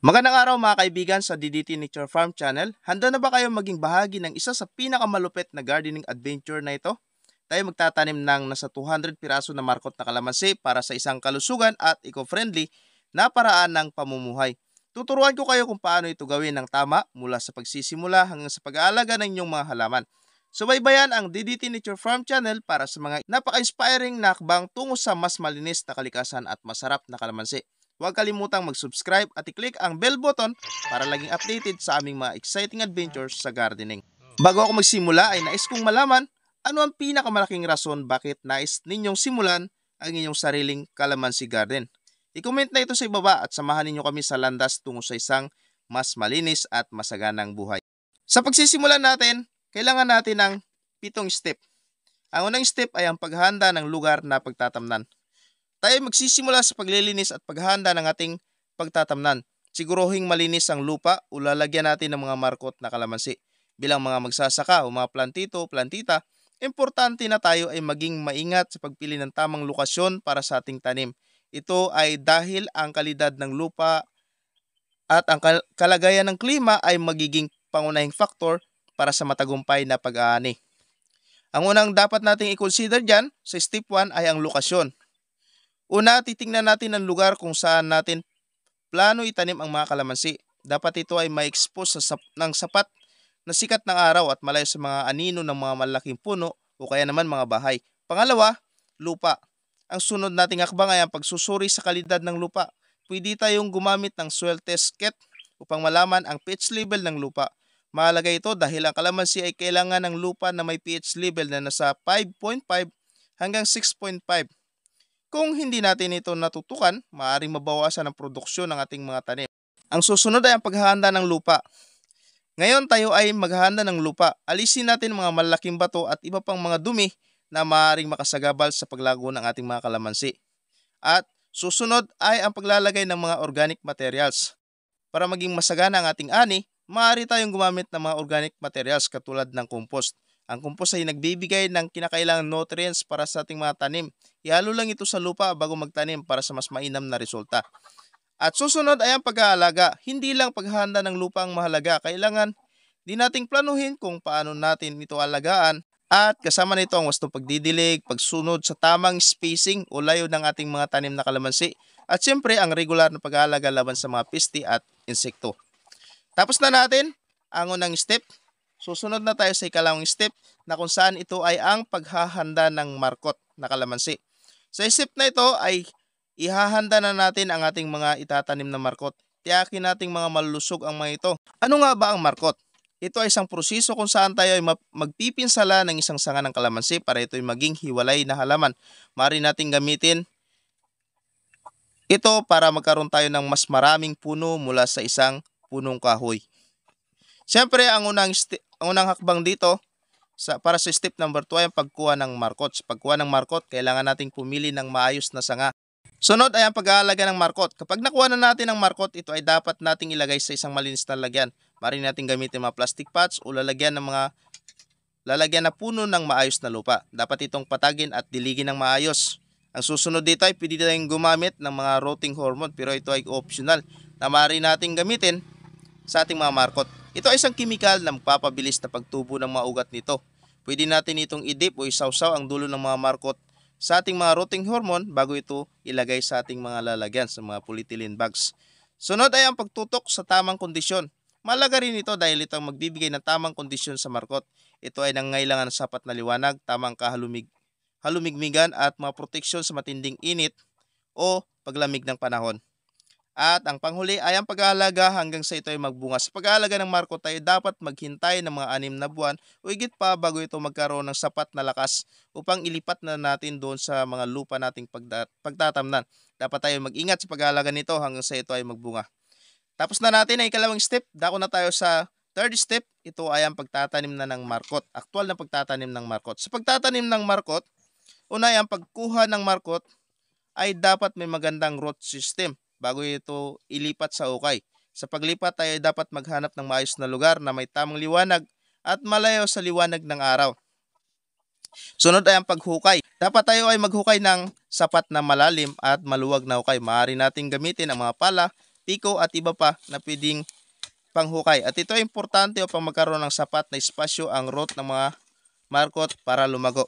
Magandang araw mga kaibigan sa DDT Nature Farm Channel. Handa na ba kayo maging bahagi ng isa sa pinakamalupit na gardening adventure na ito? Tayo magtatanim ng nasa 200 piraso na markot na kalamansi para sa isang kalusugan at eco-friendly na paraan ng pamumuhay. Tuturuan ko kayo kung paano ito gawin ng tama mula sa pagsisimula hanggang sa pag-aalaga ng inyong mga halaman. Subaybayan ang DDT Nature Farm Channel para sa mga napaka-inspiring na hakbang tungo sa mas malinis na kalikasan at masarap na kalamansi. Huwag kalimutang mag-subscribe at i-click ang bell button para laging updated sa aming mga exciting adventures sa gardening. Bago ako magsimula ay nais kong malaman ano ang pinakamalaking rason bakit nais ninyong simulan ang inyong sariling calamansi garden. I-comment na ito sa ibaba at samahan ninyo kami sa landas tungo sa isang mas malinis at masaganang buhay. Sa pagsisimula natin, kailangan natin ng 7 step. Ang unang step ay ang paghahanda ng lugar na pagtatamnan. Tayo magsisimula sa paglilinis at paghahanda ng ating pagtatamnan. Siguruhing malinis ang lupa o lalagyan natin ng mga markot na kalamansi. Bilang mga magsasaka o mga plantito o plantita, importante na tayo ay maging maingat sa pagpili ng tamang lokasyon para sa ating tanim. Ito ay dahil ang kalidad ng lupa at ang kalagayan ng klima ay magiging pangunahing faktor para sa matagumpay na pag-aani. Ang unang dapat nating i-consider dyan sa step 1 ay ang lokasyon. Una, titingnan natin ang lugar kung saan natin plano itanim ang mga kalamansi. Dapat ito ay ma-expose ng sapat na sikat ng araw at malayo sa mga anino ng mga malaking puno o kaya naman mga bahay. Pangalawa, lupa. Ang sunod nating hakbang ay ang pagsusuri sa kalidad ng lupa. Pwede tayong gumamit ng soil test kit upang malaman ang pH level ng lupa. Mahalaga ito dahil ang kalamansi ay kailangan ng lupa na may pH level na nasa 5.5 hanggang 6.5. Kung hindi natin ito natutukan, maaaring mabawasan ang produksyon ng ating mga tanim. Ang susunod ay ang paghahanda ng lupa. Ngayon tayo ay maghahanda ng lupa. Alisin natin mga malaking bato at iba pang mga dumi na maaaring makasagabal sa paglago ng ating mga kalamansi. At susunod ay ang paglalagay ng mga organic materials. Para maging masagana ang ating ani, maaari tayong gumamit ng mga organic materials katulad ng compost. Ang compost ay nagbibigay ng kinakailangang nutrients para sa ating mga tanim. Ihalo lang ito sa lupa bago magtanim para sa mas mainam na resulta. At susunod ay ang pag-aalaga. Hindi lang paghahanda ng lupa ang mahalaga. Kailangan din nating planuhin kung paano natin ito alagaan. At kasama nito ang wastong pagdidilig, pagsunod sa tamang spacing o layo ng ating mga tanim na kalamansi. At siyempre ang regular na pag-aalaga laban sa mga pesti at insekto. Tapos na natin ang unang step. Susunod na tayo sa ikalawang step na kung saan ito ay ang paghahanda ng markot na kalamansi. Sa step na ito ay ihahanda na natin ang ating mga itatanim na markot. Tiyakin nating mga malulusog ang mga ito. Ano nga ba ang markot? Ito ay isang proseso kung saan tayo ay magpipinsala ng isang sanga ng kalamansi para ito ay maging hiwalay na halaman. Maaari nating gamitin ito para magkaroon tayo ng mas maraming puno mula sa isang punong kahoy. Siyempre, ang unang hakbang dito para sa step number 2 ay ang pagkuha ng markot. Sa pagkuha ng markot, kailangan nating pumili ng maayos na sanga. Sunod ay ang pag-aalaga ng markot. Kapag nakuha na natin ang markot, ito ay dapat nating ilagay sa isang malinis na lalagyan. Maaari nating gamitin mga plastic pots o lalagyan na puno ng maayos na lupa. Dapat itong patagin at diligin ng maayos. Ang susunod dito ay pwede tayong gumamit ng mga rotting hormone pero ito ay optional na maaari nating gamitin sa ating mga markot. Ito ay isang kimikal na magpapabilis na pagtubo ng mga ugat nito. Pwede natin itong idip o isawsaw ang dulo ng mga markot sa ating mga rotting hormone bago ito ilagay sa ating mga lalagyan sa mga polyethylene bags. Sunod ay ang pagtutok sa tamang kondisyon. Mahalaga rin ito dahil ito ang magbibigay ng tamang kondisyon sa markot. Ito ay nangangailangan ng sapat na liwanag, tamang halumigmigan at mga proteksyon sa matinding init o paglamig ng panahon. At ang panghuli ay ang pag-aalaga hanggang sa ito ay magbunga. Sa pag-aalaga ng markot tayo dapat maghintay ng mga 6 na buwan o higit pa bago ito magkaroon ng sapat na lakas upang ilipat na natin doon sa mga lupa nating pagtatamnan. Dapat tayo mag-ingat sa pag-aalaga nito hanggang sa ito ay magbunga. Tapos na natin ang ikalawang step. Dako na tayo sa third step. Ito ay ang pagtatanim na ng markot. Aktual na pagtatanim ng markot. Sa pagtatanim ng markot, una ay ang pagkuha ng markot ay dapat may magandang root system bago ito ilipat sa ukay. Sa paglipat tayo dapat maghanap ng maayos na lugar na may tamang liwanag at malayo sa liwanag ng araw. Sunod ay ang paghukay. Dapat tayo ay maghukay ng sapat na malalim at maluwag na hukay. Maaari nating gamitin ang mga pala piko at iba pa na pwedeng panghukay. At ito ay importante upang magkaroon ng sapat na espasyo ang root ng mga markot para lumago.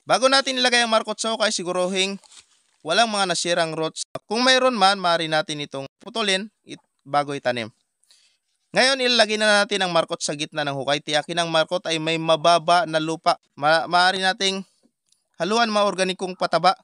Bago natin ilagay ang markot sa hukay, siguruhin walang mga nasirang roots. Kung mayroon man, maaari natin itong putulin bago itanim. Ngayon, ilalagay na natin ang markot sa gitna ng hukay. Tiyakin ang markot ay may mababa na lupa. Maaari nating haluan mga organikong pataba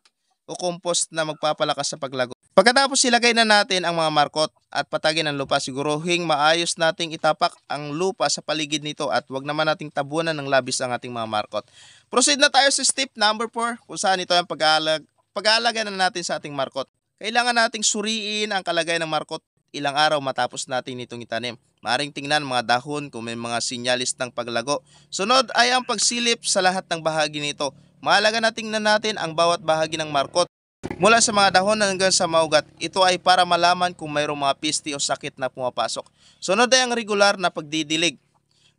o compost na magpapalakas sa paglago. Pagkatapos ilagay na natin ang mga markot at patagin ang lupa, siguruhin maayos nating itapak ang lupa sa paligid nito at wag naman nating tabunan ng labis ang ating mga markot. Proceed na tayo sa step number 4 kung saan ito ang pag-aalaga na natin sa ating markot. Kailangan nating suriin ang kalagayan ng markot ilang araw matapos natin itong itanim. Maaring tingnan mga dahon kung may mga sinyalis ng paglago. Sunod ay ang pagsilip sa lahat ng bahagi nito. Mahalaga na tingnan natin ang bawat bahagi ng markot. Mula sa mga dahon hanggang sa maugat, ito ay para malaman kung mayroong mga pisti o sakit na pumapasok. Sunod ay ang regular na pagdidilig.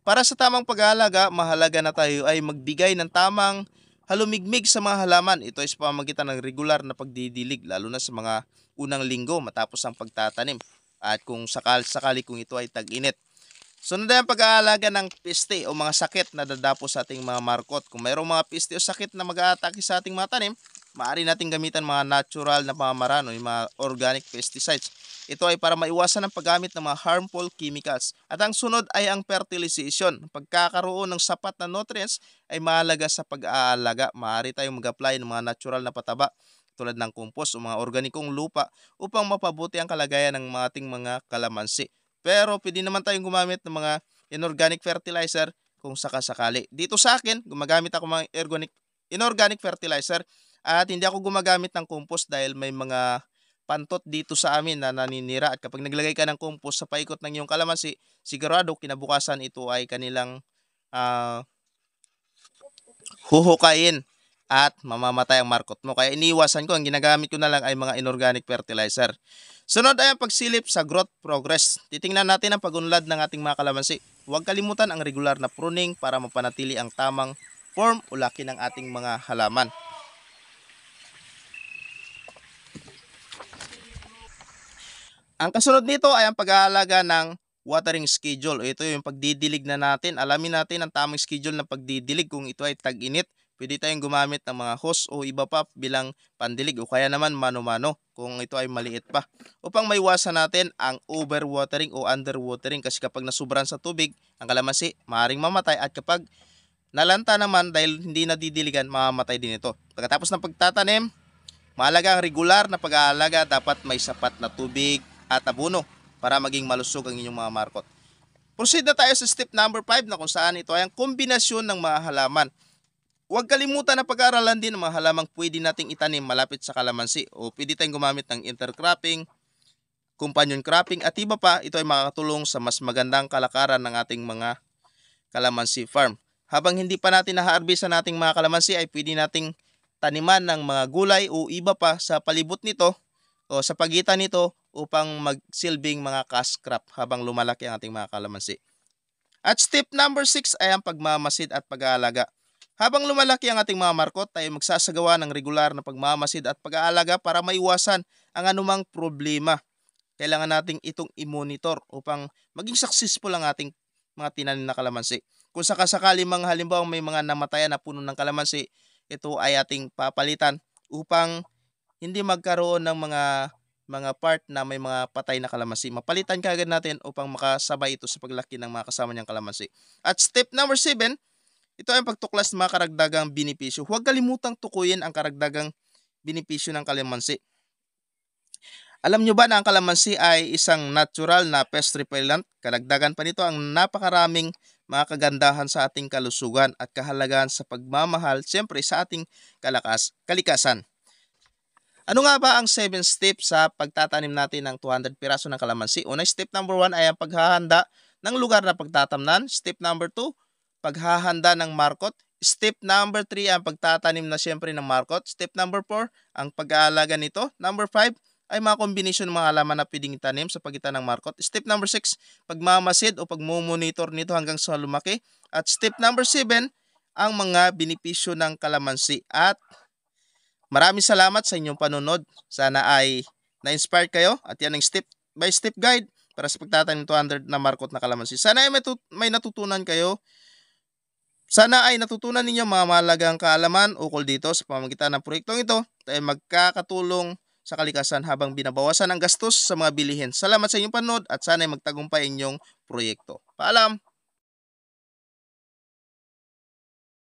Para sa tamang pag-aalaga, mahalaga na tayo ay magbigay ng tamang halumigmig sa mga halaman. Ito ay sa pamamagitan ng regular na pagdidilig, lalo na sa mga unang linggo matapos ang pagtatanim. At kung sakali kung ito ay tag-init. Sunod ay ang pag-aalaga ng piste o mga sakit na dadapo sa ating mga markot. Kung mayroong mga piste o sakit na mag-aatake sa ating mga tanim, maaari nating gamitan mga natural na pamamaraan o yung mga organic pesticides. Ito ay para maiwasan ang paggamit ng mga harmful chemicals. At ang sunod ay ang fertilization. Pagkakaroon ng sapat na nutrients ay mahalaga sa pag-aalaga. Maaari tayong mag-apply ng mga natural na pataba tulad ng compost o mga organikong lupa upang mapabuti ang kalagayan ng ating mga kalamansi. Pero pwede naman tayong gumamit ng mga inorganic fertilizer kung sakasakali. Dito sa akin, gumagamit ako ng inorganic fertilizer at hindi ako gumagamit ng compost dahil may mga pantot dito sa amin na naninira. At kapag naglagay ka ng compost sa paikot ng iyong kalamansi, sigurado kinabukasan ito ay kanilang huhukain at mamamatay ang markot mo. Kaya iniiwasan ko, ang ginagamit ko na lang ay mga inorganic fertilizer. Sunod ay ang pagsilip sa growth progress. Titingnan natin ang pagunlad ng ating mga kalamansi. Huwag kalimutan ang regular na pruning para mapanatili ang tamang form o laki ng ating mga halaman. Ang kasunod nito ay ang pag-aalaga ng watering schedule. Ito yung pagdidilig na natin. Alamin natin ang tamang schedule ng pagdidilig. Kung ito ay tag-init, pwede tayong gumamit ng mga hose o iba pa bilang pandilig o kaya naman mano-mano kung ito ay maliit pa. Upang maiwasan natin ang overwatering o underwatering kasi kapag nasubran sa tubig, ang kalamansi maaaring mamatay at kapag nalanta naman dahil hindi nadidiligan, mamamatay din ito. Pagkatapos ng pagtatanim, mahalaga ang regular na pag-aalaga. Dapat may sapat na tubig at abono para maging malusog ang inyong mga markot. Proceed na tayo sa step number 5 na kung saan ito ay ang kombinasyon ng mga halaman. Huwag kalimutan na pag-aaralan din ang mga halamang pwede nating itanim malapit sa kalamansi o pwede tayong gumamit ng intercropping, companion cropping at iba pa. Ito ay makakatulong sa mas magandang kalakaran ng ating mga kalamansi farm. Habang hindi pa natin na-harvest ang ating mga kalamansi ay pwede nating taniman ng mga gulay o iba pa sa palibot nito o sa pagitan nito upang magsilbing mga cash crop habang lumalaki ang ating mga kalamansi. At step number 6 ay ang pagmamasid at pag-aalaga. Habang lumalaki ang ating mga markot, tayo magsasagawa ng regular na pagmamasid at pag-aalaga para maiwasan ang anumang problema. Kailangan nating itong i-monitor upang maging successful ang ating mga tinanim na kalamansi. Kung sakasakali mga halimbawa may mga namatayan na puno ng kalamansi, ito ay ating papalitan upang hindi magkaroon ng mga part na may mga patay na kalamansi. Mapalitan kaagad natin upang makasabay ito sa paglaki ng mga kasama niyang kalamansi. At step number 7, ito ay pagtuklas ng mga karagdagang benepisyo. Huwag kalimutang tukuyin ang karagdagang benepisyo ng kalamansi. Alam nyo ba na ang kalamansi ay isang natural na pest repellent? Karagdagan pa nito ang napakaraming mga kagandahan sa ating kalusugan at kahalagahan sa pagmamahal, siyempre sa ating kalikasan. Ano nga ba ang 7 steps sa pagtatanim natin ng 200 piraso ng kalamansi? Una, step number 1 ay ang paghahanda ng lugar na pagtatamnan. Step number 2, paghahanda ng markot. Step number 3 ang pagtatanim na siyempre ng markot. Step number 4 ang pag-aalaga nito. Number 5 ay mga kombinasyon ng mga halaman na pwedeng itanim sa pagitan ng markot. Step number 6, pagmamasid o pagmumonitor nito hanggang sa lumaki. At step number 7, ang mga benepisyo ng kalamansi. At maraming salamat sa inyong panunod. Sana ay na-inspire kayo at yan ang step by step guide para sa pagtatanim ng 200 na markot na kalamansi. Sana ay may natutunan kayo. Sana ay natutunan ninyo mga mahalagang kaalaman ukol dito sa pamamagitan ng proyektong ito ay magkakatulong sa kalikasan habang binabawasan ang gastos sa mga bilihin. Salamat sa inyong panood at sana ay magtagumpay inyong proyekto. Paalam!